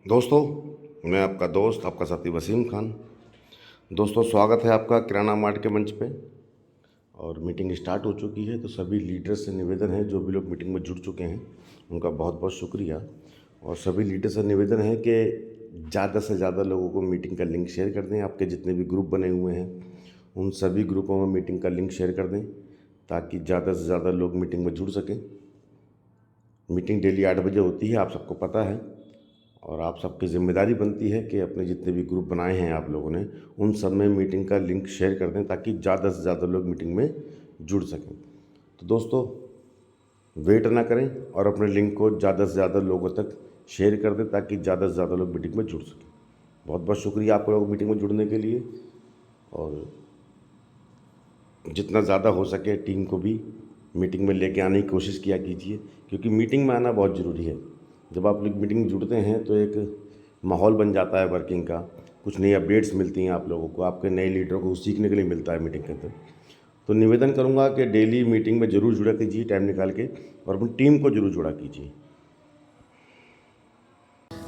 दोस्तों, मैं आपका दोस्त आपका साथी वसीम खान। दोस्तों, स्वागत है आपका किराना मार्ट के मंच पे। और मीटिंग स्टार्ट हो चुकी है, तो सभी लीडर्स से निवेदन है, जो भी लोग मीटिंग में जुड़ चुके हैं उनका बहुत बहुत शुक्रिया। और सभी लीडर से निवेदन है कि ज़्यादा से ज़्यादा लोगों को मीटिंग का लिंक शेयर कर दें। आपके जितने भी ग्रुप बने हुए हैं उन सभी ग्रुपों में मीटिंग का लिंक शेयर कर दें, ताकि ज़्यादा से ज़्यादा लोग मीटिंग में जुड़ सकें। मीटिंग डेली 8 बजे होती है, आप सबको पता है। और आप सबकी ज़िम्मेदारी बनती है कि अपने जितने भी ग्रुप बनाए हैं आप लोगों ने, उन सब में मीटिंग का लिंक शेयर कर दें, ताकि ज़्यादा से ज़्यादा लोग मीटिंग में जुड़ सकें। तो दोस्तों, वेट ना करें और अपने लिंक को ज़्यादा से ज़्यादा लोगों तक शेयर कर दें, ताकि ज़्यादा से ज़्यादा लोग मीटिंग में जुड़ सकें। बहुत बहुत शुक्रिया आप लोग मीटिंग में जुड़ने के लिए। और जितना ज़्यादा हो सके टीम को भी मीटिंग में लेके आने की कोशिश किया कीजिए, क्योंकि मीटिंग में आना बहुत ज़रूरी है। जब आप लोग मीटिंग में जुड़ते हैं तो एक माहौल बन जाता है वर्किंग का, कुछ नई अपडेट्स मिलती हैं आप लोगों को, आपके नए लीडरों को सीखने के लिए मिलता है मीटिंग के अंदर। तो निवेदन करूँगा कि डेली मीटिंग में ज़रूर जुड़ा कीजिए टाइम निकाल के, और अपनी टीम को ज़रूर जुड़ा कीजिए।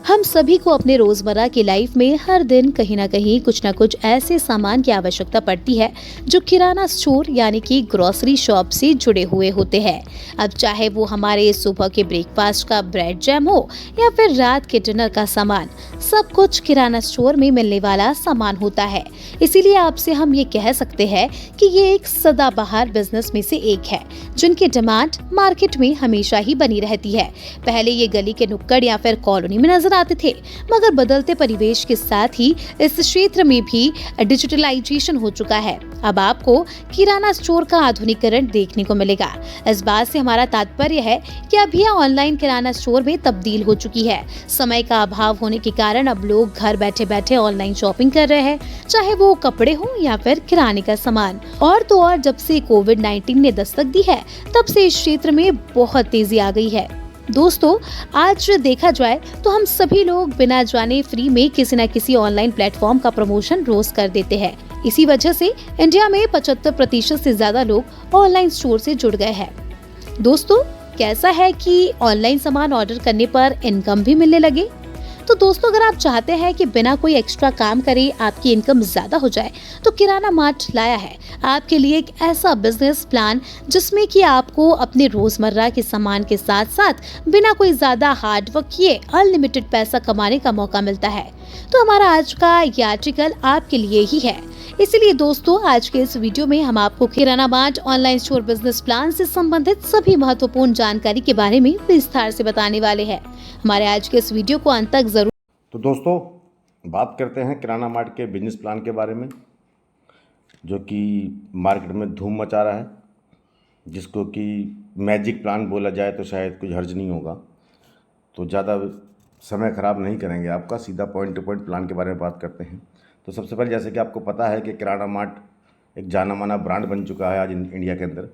हम सभी को अपने रोजमर्रा की लाइफ में हर दिन कहीं ना कहीं कुछ ना कुछ ऐसे सामान की आवश्यकता पड़ती है जो किराना स्टोर यानी कि ग्रोसरी शॉप से जुड़े हुए होते हैं। अब चाहे वो हमारे सुबह के ब्रेकफास्ट का ब्रेड जैम हो या फिर रात के डिनर का सामान, सब कुछ किराना स्टोर में मिलने वाला सामान होता है। इसीलिए आपसे हम ये कह सकते हैं कि ये एक सदाबहार बिजनेस में से एक है, जिनकी डिमांड मार्केट में हमेशा ही बनी रहती है। पहले ये गली के नुक्कड़ या फिर कॉलोनी में नजर आते थे, मगर बदलते परिवेश के साथ ही इस क्षेत्र में भी डिजिटलाइजेशन हो चुका है। अब आपको किराना स्टोर का आधुनिकीकरण देखने को मिलेगा। इस बात से हमारा तात्पर्य है कि अब यह ऑनलाइन किराना स्टोर में तब्दील हो चुकी है। समय का अभाव होने के कारण अब लोग घर बैठे बैठे ऑनलाइन शॉपिंग कर रहे हैं, चाहे वो कपड़े हो या फिर किराने का सामान। और तो और जब से कोविड-19 ने दस्तक दी है, तब से इस क्षेत्र में बहुत तेजी आ गई है। दोस्तों, आज देखा जाए तो हम सभी लोग बिना जाने फ्री में किसी न किसी ऑनलाइन प्लेटफॉर्म का प्रमोशन रोज कर देते हैं। इसी वजह से इंडिया में 75% से ज्यादा लोग ऑनलाइन स्टोर से जुड़ गए हैं। दोस्तों, कैसा है कि ऑनलाइन सामान ऑर्डर करने पर इनकम भी मिलने लगे। तो दोस्तों, अगर आप चाहते हैं कि बिना कोई एक्स्ट्रा काम करे आपकी इनकम ज्यादा हो जाए, तो किराना मार्ट लाया है आपके लिए एक ऐसा बिजनेस प्लान जिसमें कि आपको अपने रोजमर्रा के सामान के साथ साथ बिना कोई ज्यादा हार्ड वर्क किए अनलिमिटेड पैसा कमाने का मौका मिलता है। तो हमारा आज का ये आर्टिकल आपके लिए ही है। इसीलिए दोस्तों, आज के इस वीडियो में हम आपको kirana mart online store business plan से संबंधित सभी महत्वपूर्ण जानकारी के बारे में विस्तार से बताने वाले हैं। हमारे आज के इस वीडियो को अंत तक जरूर। तो दोस्तों, बात करते हैं किराना मार्ट के बिजनेस प्लान के बारे में, जो कि मार्केट में धूम मचा रहा है, जिसको कि मैजिक प्लान बोला जाए तो शायद कुछ हर्ज नहीं होगा। तो ज़्यादा समय ख़राब नहीं करेंगे आपका, सीधा पॉइंट टू पॉइंट प्लान के बारे में बात करते हैं। तो सबसे पहले, जैसे कि आपको पता है कि किराना मार्ट एक जाना माना ब्रांड बन चुका है आज इंडिया के अंदर।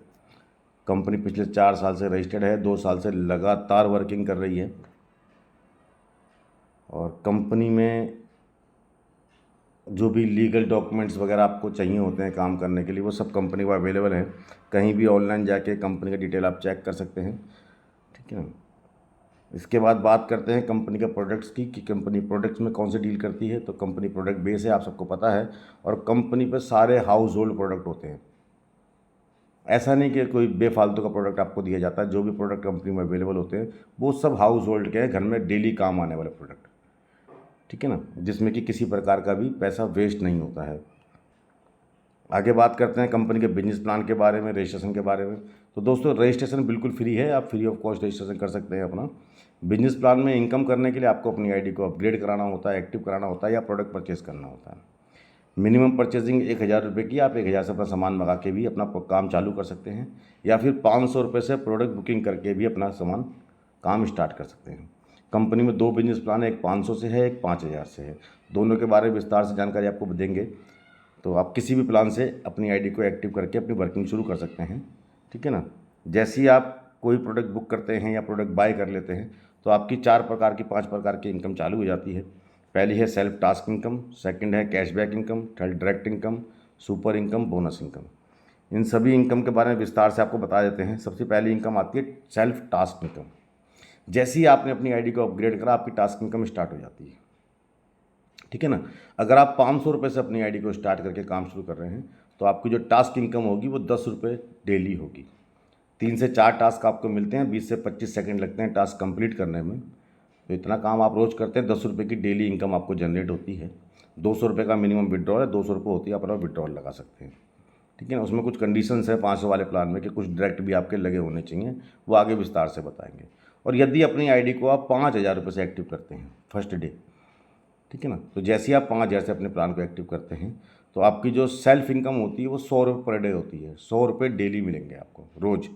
कंपनी पिछले 4 साल से रजिस्टर्ड है, 2 साल से लगातार वर्किंग कर रही है। और कंपनी में जो भी लीगल डॉक्यूमेंट्स वगैरह आपको चाहिए होते हैं काम करने के लिए, वो सब कंपनी को अवेलेबल है। कहीं भी ऑनलाइन जाके कंपनी का डिटेल आप चेक कर सकते हैं, ठीक है ना। इसके बाद बात करते हैं कंपनी के प्रोडक्ट्स की, कि कंपनी प्रोडक्ट्स में कौन से डील करती है। तो कंपनी प्रोडक्ट बेस है, आप सबको पता है। और कंपनी पे सारे हाउस होल्ड प्रोडक्ट होते हैं। ऐसा नहीं कि कोई बेफालतू का प्रोडक्ट आपको दिया जाता है। जो भी प्रोडक्ट कंपनी में अवेलेबल होते हैं वो सब हाउस होल्ड के हैं, घर में डेली काम आने वाले प्रोडक्ट, ठीक है ना, जिसमें कि किसी प्रकार का भी पैसा वेस्ट नहीं होता है। आगे बात करते हैं कंपनी के बिजनेस प्लान के बारे में, रजिस्ट्रेशन के बारे में। तो दोस्तों, रजिस्ट्रेशन बिल्कुल फ्री है, आप फ्री ऑफ कॉस्ट रजिस्ट्रेशन कर सकते हैं अपना। बिजनेस प्लान में इनकम करने के लिए आपको अपनी आईडी को अपग्रेड कराना होता है, एक्टिव कराना होता है, या प्रोडक्ट परचेज करना होता है। मिनिमम परचेजिंग 1,000 रुपये की, आप 1,000 से अपना सामान मंगा के भी अपना काम चालू कर सकते हैं, या फिर 500 रुपये से प्रोडक्ट बुकिंग करके भी अपना सामान काम स्टार्ट कर सकते हैं। कंपनी में 2 बिजनेस प्लान है, एक 500 से है, एक 5,000 से है। दोनों के बारे में विस्तार से जानकारी आपको देंगे। तो आप किसी भी प्लान से अपनी आईडी को एक्टिव करके अपनी वर्किंग शुरू कर सकते हैं, ठीक है ना। जैसे ही आप कोई प्रोडक्ट बुक करते हैं या प्रोडक्ट बाय कर लेते हैं, तो आपकी 4 प्रकार की 5 प्रकार की इनकम चालू हो जाती है। पहली है सेल्फ टास्क इनकम, सेकंड है cashback income, third direct income, super income, bonus income. इन सभी इनकम के बारे में विस्तार से आपको बता देते हैं। सबसे पहली इनकम आती है सेल्फ टास्क इनकम। जैसे ही आपने अपनी आईडी को अपग्रेड करा, आपकी टास्क इनकम स्टार्ट हो जाती है, ठीक है ना। अगर आप 500 रुपये से अपनी आईडी को स्टार्ट करके काम शुरू कर रहे हैं तो आपकी जो टास्क इनकम होगी वो 10 रुपये डेली होगी। 3 से 4 टास्क आपको मिलते हैं, 20 से 25 सेकंड लगते हैं टास्क कंप्लीट करने में। तो इतना काम आप रोज़ करते हैं, 10 रुपये की डेली इनकम आपको जनरेट होती है। 200 रुपये का मिनिमम विड्रॉल है, 200 रुपये होती है, आप अपना विड्रॉल लगा सकते हैं, ठीक है ना। उसमें कुछ कंडीशंस है 500 वाले प्लान में कि कुछ डायरेक्ट भी आपके लगे होने चाहिए, वो आगे विस्तार से बताएंगे। और यदि अपनी आईडी को आप 5,000 रुपये से एक्टिव करते हैं फर्स्ट डे, ठीक है ना, तो जैसे ही आप 5,000 से अपने प्लान को एक्टिव करते हैं तो आपकी जो सेल्फ इनकम होती है वो 100 रुपये पर डे होती है। 100 रुपये डेली मिलेंगे आपको रोज़।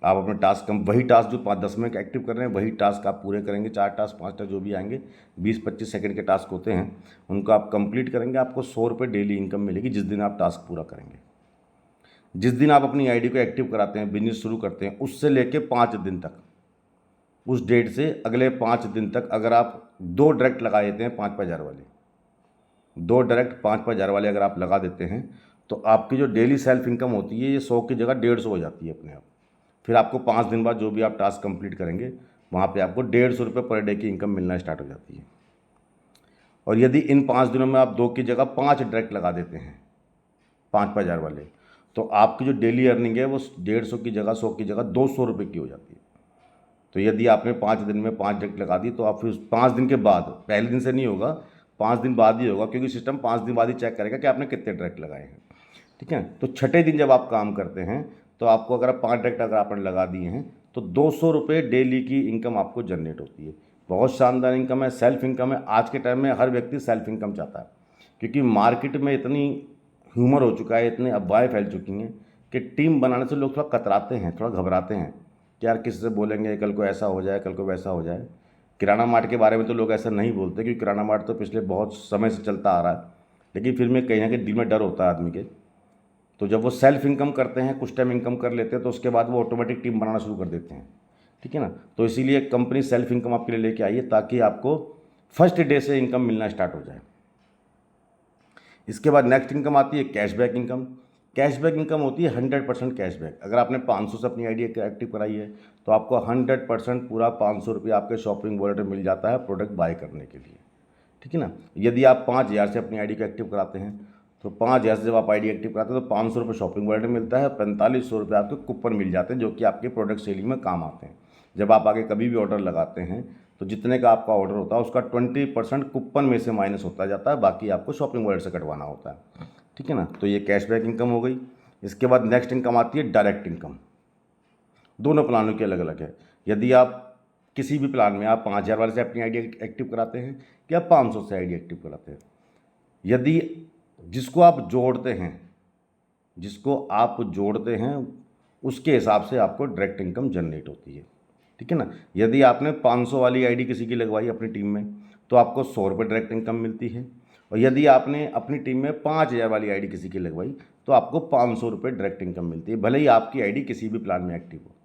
आप अपने टास्क वही टास्क जो 5-10 मिनट एक्टिव कर रहे हैं वही टास्क आप पूरे करेंगे। 4 टास्क 5 टास्क जो भी आएंगे 20-25 सेकंड के टास्क होते हैं, उनको आप कंप्लीट करेंगे, आपको 100 रुपये डेली इनकम मिलेगी जिस दिन आप टास्क पूरा करेंगे। जिस दिन आप अपनी आईडी को एक्टिव कराते हैं, बिजनेस शुरू करते हैं, उससे लेके 5 दिन तक, उस डेट से अगले 5 दिन तक अगर आप 2 डायरेक्ट लगा देते हैं 5-5 हज़ार वाले, 2 डायरेक्ट 5-5 हज़ार वाले अगर आप लगा देते हैं तो आपकी जो डेली सेल्फ इनकम होती है ये 100 की जगह 150 हो जाती है अपने आप। फिर आपको 5 दिन बाद जो भी आप टास्क कंप्लीट करेंगे वहाँ पे आपको 150 रुपये पर डे की इनकम मिलना स्टार्ट हो जाती है। और यदि इन 5 दिनों में आप 2 की जगह 5 डायरेक्ट लगा देते हैं 5-5 हज़ार वाले, तो आपकी जो डेली अर्निंग है वो 150 की जगह 100 की जगह 200 रुपये की हो जाती है। तो यदि आपने 5 दिन में 5 डायरेक्ट लगा दी तो आप फिर 5 दिन के बाद, पहले दिन से नहीं होगा, 5 दिन बाद ही होगा, क्योंकि सिस्टम 5 दिन बाद ही चेक करेगा कि आपने कितने डायरेक्ट लगाए हैं, ठीक है। तो छठे दिन जब आप काम करते हैं तो आपको अगर 5 डायरेक्ट अगर आपने लगा दिए हैं तो 200 रुपये डेली की इनकम आपको जनरेट होती है। बहुत शानदार इनकम है, सेल्फ इनकम है। आज के टाइम में हर व्यक्ति सेल्फ इनकम चाहता है, क्योंकि मार्केट में इतनी ह्यूमर हो चुका है, इतने अफवाहें फैल चुकी हैं कि टीम बनाने से लोग थोड़ा कतराते हैं, थोड़ा घबराते हैं कि यार किससे बोलेंगे, कल को ऐसा हो जाए, कल को वैसा हो जाए। किराना मार्ट के बारे में तो लोग ऐसा नहीं बोलते, क्योंकि किराना मार्ट तो पिछले बहुत समय से चलता आ रहा है, लेकिन फिर में कहीं ना कहीं दिल में डर होता है आदमी के। तो जब वो सेल्फ इनकम करते हैं, कुछ टाइम इनकम कर लेते हैं, तो उसके बाद वो ऑटोमेटिक टीम बनाना शुरू कर देते हैं, ठीक है ना। तो इसीलिए कंपनी सेल्फ इनकम आपके लिए लेके आई है ताकि आपको फर्स्ट डे से इनकम मिलना स्टार्ट हो जाए। इसके बाद नेक्स्ट इनकम आती है कैशबैक इनकम। कैशबैक इनकम होती है 100% कैशबैक। अगर आपने 500 से अपनी आईडी एक्टिव कराई है तो आपको 100% पूरा 500 रुपये आपके शॉपिंग वॉलेट में मिल जाता है प्रोडक्ट बाय करने के लिए, ठीक है ना। यदि आप 5,000 से अपनी आईडी को एक्टिव कराते हैं तो 5,000 से जब आप आईडी एक्टिव कराते हैं तो 500 रुपये शॉपिंग वॉलेट में मिलता है, 4500 रुपये आपके कूपन मिल जाते हैं जो कि आपके प्रोडक्ट सेलिंग में काम आते हैं। जब आप आगे कभी भी ऑर्डर लगाते हैं तो जितने का आपका ऑर्डर होता है उसका 20% कूपन में से माइनस होता जाता है, बाकी आपको शॉपिंग वॉलेट से कटवाना होता है, ठीक है ना। तो ये कैशबैक इनकम हो गई। इसके बाद नेक्स्ट इनकम आती है डायरेक्ट इनकम। दोनों प्लानों की अलग अलग है। यदि आप किसी भी प्लान में आप 5,000 वाले से अपनी आईडी एक्टिव कराते हैं या 500 से आईडी एक्टिव कराते हैं, यदि जिसको आप जोड़ते हैं उसके हिसाब से आपको डायरेक्ट इनकम जनरेट होती है, ठीक है ना। यदि आपने 500 वाली आईडी किसी की लगवाई अपनी टीम में तो आपको 100 रुपये डायरेक्ट इनकम मिलती है, और यदि आपने अपनी टीम में 5,000 वाली आईडी किसी की लगवाई तो आपको 500 रुपये डायरेक्ट इनकम मिलती है, भले ही आपकी आईडी किसी भी प्लान में एक्टिव हो।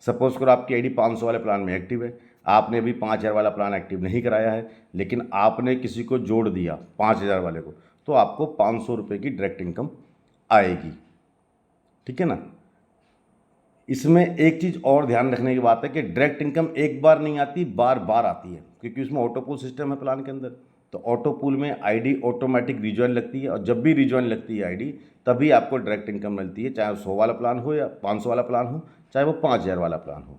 सपोज करो आपकी आईडी 500 वाले प्लान में एक्टिव है, आपने भी 5,000 वाला प्लान एक्टिव नहीं कराया है, लेकिन आपने किसी को जोड़ दिया 5,000 वाले को, तो आपको 500 रुपये की डायरेक्ट इनकम आएगी, ठीक है ना। इसमें एक चीज़ और ध्यान रखने की बात है कि डायरेक्ट इनकम एक बार नहीं आती, बार बार आती है, क्योंकि उसमें ऑटो पूल सिस्टम है प्लान के अंदर। तो ऑटो पूल में आईडी ऑटोमेटिक रिजॉइन लगती है, और जब भी रिजॉइन लगती है आईडी तभी आपको डायरेक्ट इनकम मिलती है, चाहे 100 वाला प्लान हो या 500 वाला प्लान हो, चाहे वो 5,000 वाला प्लान हो,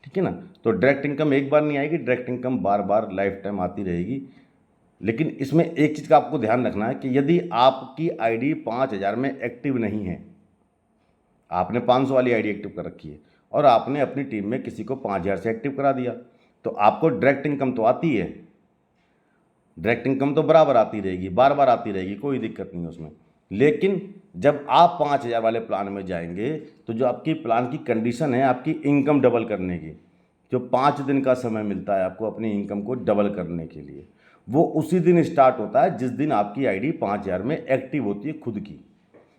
ठीक है ना। तो डायरेक्ट इनकम एक बार नहीं आएगी, डायरेक्ट इनकम बार बार लाइफ टाइम आती रहेगी। लेकिन इसमें एक चीज़ का आपको ध्यान रखना है कि यदि आपकी आईडी 5,000 में एक्टिव नहीं है, आपने 500 वाली आईडी एक्टिव कर रखी है और आपने अपनी टीम में किसी को 5,000 से एक्टिव करा दिया, तो आपको डायरेक्ट इनकम तो आती है, डायरेक्ट इनकम तो बराबर आती रहेगी, बार बार आती रहेगी, कोई दिक्कत नहीं है उसमें। लेकिन जब आप 5,000 वाले प्लान में जाएंगे तो जो आपकी प्लान की कंडीशन है आपकी इनकम डबल करने की, जो 5 दिन का समय मिलता है आपको अपनी इनकम को डबल करने के लिए, वो उसी दिन स्टार्ट होता है जिस दिन आपकी आईडी 5,000 में एक्टिव होती है खुद की।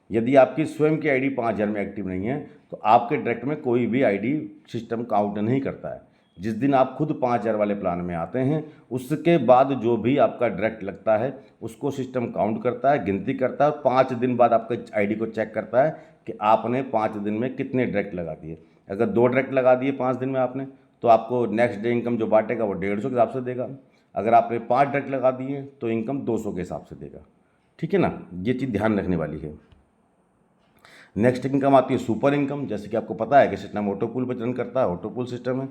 यदि आपकी स्वयं की आईडी 5,000 में एक्टिव नहीं है तो आपके डायरेक्ट में कोई भी आईडी सिस्टम काउंट नहीं करता है। जिस दिन आप खुद 5,000 वाले प्लान में आते हैं उसके बाद जो भी आपका डायरेक्ट लगता है उसको सिस्टम काउंट करता है, गिनती करता है, और 5 दिन बाद आपके आईडी को चेक करता है कि आपने 5 दिन में कितने डायरेक्ट लगा दिए। अगर 2 डायरेक्ट लगा दिए 5 दिन में आपने, तो आपको नेक्स्ट डे इनकम जो बांटेगा वो 150 के हिसाब से देगा। अगर आपने 5 डायरेक्ट लगा दिए तो इनकम 200 के हिसाब से देगा। ठीक है ना, ये चीज़ ध्यान रखने वाली है। नेक्स्ट इनकम आती है सुपर इनकम। जैसे कि आपको पता है कि सिस्टम ऑटो पूल पर रन करता है, ऑटो पूल सिस्टम है।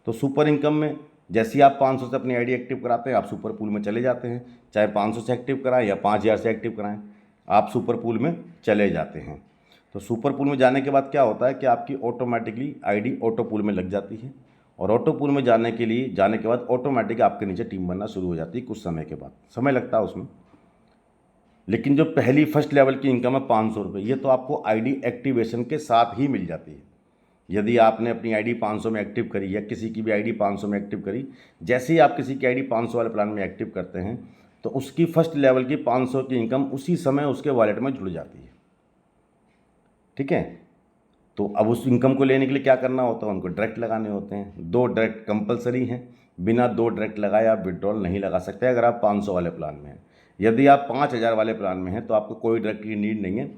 तो सुपर इनकम में जैसे ही आप 500 से अपनी आईडी एक्टिव कराते हैं, आप सुपर पूल में चले जाते हैं। चाहे 500 से एक्टिव कराएं या 5000 से एक्टिव कराएं, आप सुपर पूल में चले जाते हैं। तो सुपर पूल में जाने के बाद क्या होता है कि आपकी ऑटोमेटिकली आईडी ऑटो पूल में लग जाती है, और ऑटो पूल में जाने के बाद ऑटोमेटिक आपके नीचे टीम बनना शुरू हो जाती है। कुछ समय के बाद समय लगता है उसमें, लेकिन जो पहली फर्स्ट लेवल की इनकम है 500 रुपये, ये तो आपको आईडी एक्टिवेशन के साथ ही मिल जाती है। यदि आपने अपनी आईडी 500 में एक्टिव करी या किसी की भी आईडी 500 में एक्टिव करी, जैसे ही आप किसी की आईडी 500 वाले प्लान में एक्टिव करते हैं तो उसकी फर्स्ट लेवल की 500 की इनकम उसी समय उसके वॉलेट में जुड़ जाती है। ठीक है, तो अब उस इनकम को लेने के लिए क्या करना होता है, उनको डायरेक्ट लगाने होते हैं। 2 डायरेक्ट कंपलसरी हैं, बिना 2 डायरेक्ट लगाए आप विड्रॉल नहीं लगा सकते अगर आप 500 वाले प्लान में हैं। यदि आप 5000 वाले प्लान में हैं तो आपको कोई डायरेक्ट की नीड नहीं है,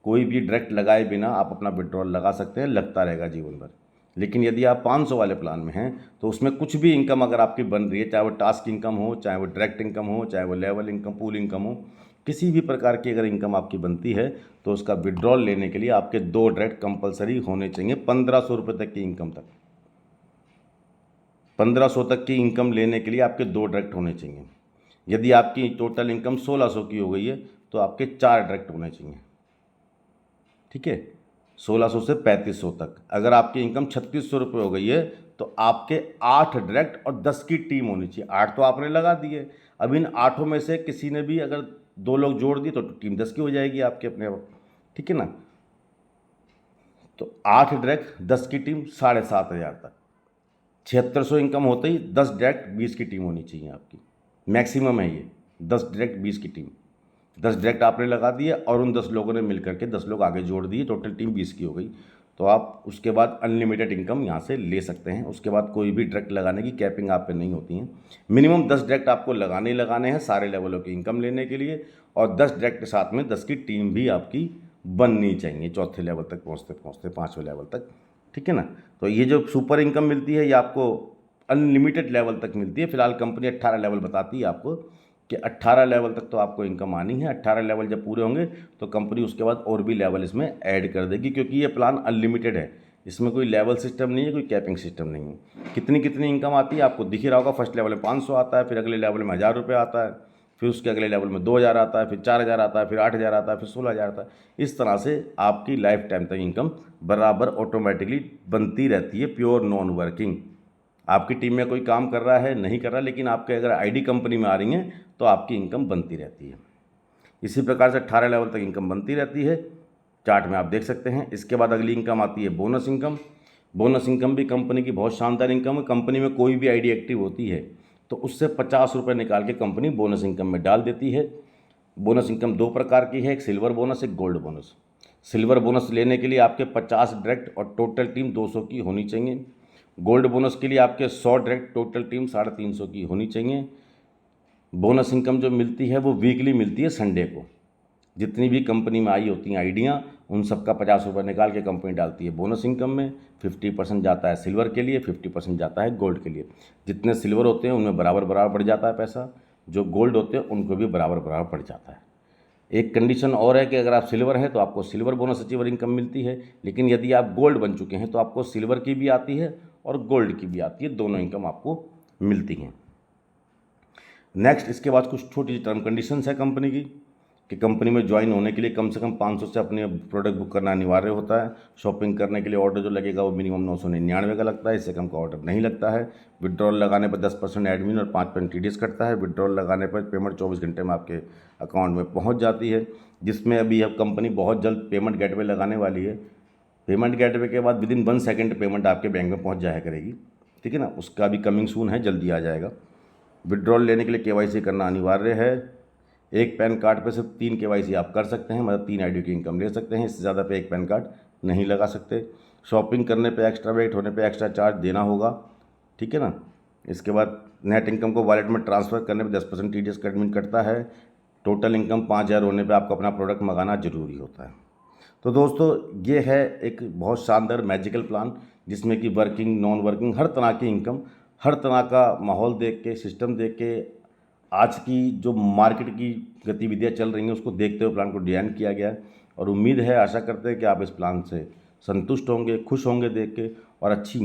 कोई भी डायरेक्ट लगाए बिना आप अपना विड्रॉल लगा सकते हैं, लगता रहेगा जीवन भर। लेकिन यदि आप 500 वाले प्लान में हैं तो उसमें कुछ भी इनकम अगर आपकी बन रही है, चाहे वो टास्क इनकम हो, चाहे वो डायरेक्ट इनकम हो, चाहे वो लेवल इनकम, पूल इनकम हो, किसी भी प्रकार की अगर इनकम आपकी बनती है तो उसका विड्रॉल लेने के लिए आपके 2 डायरेक्ट कंपलसरी होने चाहिए। 1500 रुपये तक की इनकम तक, 1500 तक की इनकम लेने के लिए आपके 2 डायरेक्ट होने चाहिए। यदि आपकी टोटल इनकम 1600 की हो गई है तो आपके 4 डायरेक्ट होने चाहिए। ठीक है, 1600 से 3500 तक। अगर आपकी इनकम 3600 रुपये हो गई है तो आपके 8 डायरेक्ट और 10 की टीम होनी चाहिए। 8 तो आपने लगा दिए, अब इन 8 में से किसी ने भी अगर 2 लोग जोड़ दिए तो टीम 10 की हो जाएगी आपके अपने आप। ठीक है ना, तो 8 डायरेक्ट 10 की टीम 7500 तक। 7600 इनकम होते ही 10 डायरेक्ट 20 की टीम होनी चाहिए आपकी, मैक्सिमम है ये। 10 डायरेक्ट 20 की टीम, 10 डायरेक्ट आपने लगा दिए और उन 10 लोगों ने मिल करके 10 लोग आगे जोड़ दिए, टोटल टीम 20 की हो गई। तो आप उसके बाद अनलिमिटेड इनकम यहाँ से ले सकते हैं। उसके बाद कोई भी डायरेक्ट लगाने की कैपिंग आप पे नहीं होती है। मिनिमम 10 डायरेक्ट आपको लगाने ही लगाने हैं सारे लेवलों की इनकम लेने के लिए, और 10 डायरेक्ट के साथ में 10 की टीम भी आपकी बननी चाहिए चौथे लेवल तक पहुँचते पहुँचते, 5वें लेवल तक। ठीक है ना, तो ये जो सुपर इनकम मिलती है ये आपको अनलिमिटेड लेवल तक मिलती है। फिलहाल कंपनी 18 लेवल बताती है आपको कि 18 लेवल तक तो आपको इनकम आनी है। 18 लेवल जब पूरे होंगे तो कंपनी उसके बाद और भी लेवल इसमें ऐड कर देगी, क्योंकि ये प्लान अनलिमिटेड है, इसमें कोई लेवल सिस्टम नहीं है, कोई कैपिंग सिस्टम नहीं है। कितनी कितनी इनकम आती है आपको दिख ही रहा होगा। फर्स्ट लेवल में 500 आता है, फिर अगले लेवल में 1000 रुपये आता है, फिर उसके अगले लेवल में 2000 आता है, फिर 4000 आता है, फिर 8000 आता है, फिर 16000 आता है। इस तरह से आपकी लाइफ टाइम तक इनकम बराबर ऑटोमेटिकली बनती रहती है। प्योर नॉन वर्किंग, आपकी टीम में कोई काम कर रहा है नहीं कर रहा, लेकिन आपके अगर आईडी कंपनी में आ रही हैं तो आपकी इनकम बनती रहती है। इसी प्रकार से 18 लेवल तक इनकम बनती रहती है, चार्ट में आप देख सकते हैं। इसके बाद अगली इनकम आती है बोनस इनकम। बोनस इनकम भी कंपनी की बहुत शानदार इनकम है। कंपनी में कोई भी आईडी एक्टिव होती है तो उससे 50 रुपये निकाल के कंपनी बोनस इनकम में डाल देती है। बोनस इनकम 2 प्रकार की है, एक सिल्वर बोनस, एक गोल्ड बोनस। सिल्वर बोनस लेने के लिए आपके 50 डायरेक्ट और टोटल टीम 200 की होनी चाहिए। गोल्ड बोनस के लिए आपके 100 डायरेक्ट, टोटल टीम 350 की होनी चाहिए। बोनस इनकम जो मिलती है वो वीकली मिलती है संडे को। जितनी भी कंपनी में आई होती हैं आइडियाँ, उन सब का 50 रुपये निकाल के कंपनी डालती है बोनस इनकम में। 50% जाता है सिल्वर के लिए, 50% जाता है गोल्ड के लिए। जितने सिल्वर होते हैं उनमें बराबर बराबर बढ़ जाता है पैसा, जो गोल्ड होते हैं उनको भी बराबर बराबर बढ़ जाता है। एक कंडीशन और है कि अगर आप सिल्वर हैं तो आपको सिल्वर बोनस अचीवर इनकम मिलती है, लेकिन यदि आप गोल्ड बन चुके हैं तो आपको सिल्वर की भी आती है और गोल्ड की भी आती है, दोनों इनकम आपको मिलती हैं। नेक्स्ट इसके बाद कुछ छोटी टर्म कंडीशंस है कंपनी की, कि कंपनी में ज्वाइन होने के लिए कम से कम 500 से अपने प्रोडक्ट बुक करना अनिवार्य होता है। शॉपिंग करने के लिए ऑर्डर जो लगेगा वो मिनिमम 999 का लगता है, इससे कम का ऑर्डर नहीं लगता है। विड्रॉल लगाने पर 10% एडमिन और 5% TDS कटता है। विड्रॉल लगाने पर पेमेंट 24 घंटे में आपके अकाउंट में पहुँच जाती है, जिसमें अभी अब कंपनी बहुत जल्द पेमेंट गेटवे लगाने वाली है। पेमेंट गेटवे के बाद विदिन 1 सेकेंड पेमेंट आपके बैंक में पहुँच जाया करेगी। ठीक है ना, उसका भी कमिंग सून है, जल्दी आ जाएगा। विड्रॉल लेने के लिए KYC करना अनिवार्य है। एक पैन कार्ड पे सिर्फ 3 KYC आप कर सकते हैं, मतलब 3 आईडी की इनकम ले सकते हैं। इससे ज़्यादा पे एक पैन कार्ड नहीं लगा सकते। शॉपिंग करने पे एक्स्ट्रा वेट होने पे एक्स्ट्रा चार्ज देना होगा। ठीक है ना, इसके बाद नेट इनकम को वॉलेट में ट्रांसफ़र करने पे 10% TDS का एडमिन कटता है। टोटल इनकम 5000 होने पे आपको अपना प्रोडक्ट मंगाना जरूरी होता है। तो दोस्तों ये है एक बहुत शानदार मैजिकल प्लान जिसमें कि वर्किंग, नॉन वर्किंग, हर तरह की इनकम, हर तरह का माहौल देख के, सिस्टम देख के, आज की जो मार्केट की गतिविधियाँ चल रही हैं उसको देखते हुए प्लान को डिज़ाइन किया गया है। और उम्मीद है, आशा करते हैं कि आप इस प्लान से संतुष्ट होंगे, खुश होंगे देख के और अच्छी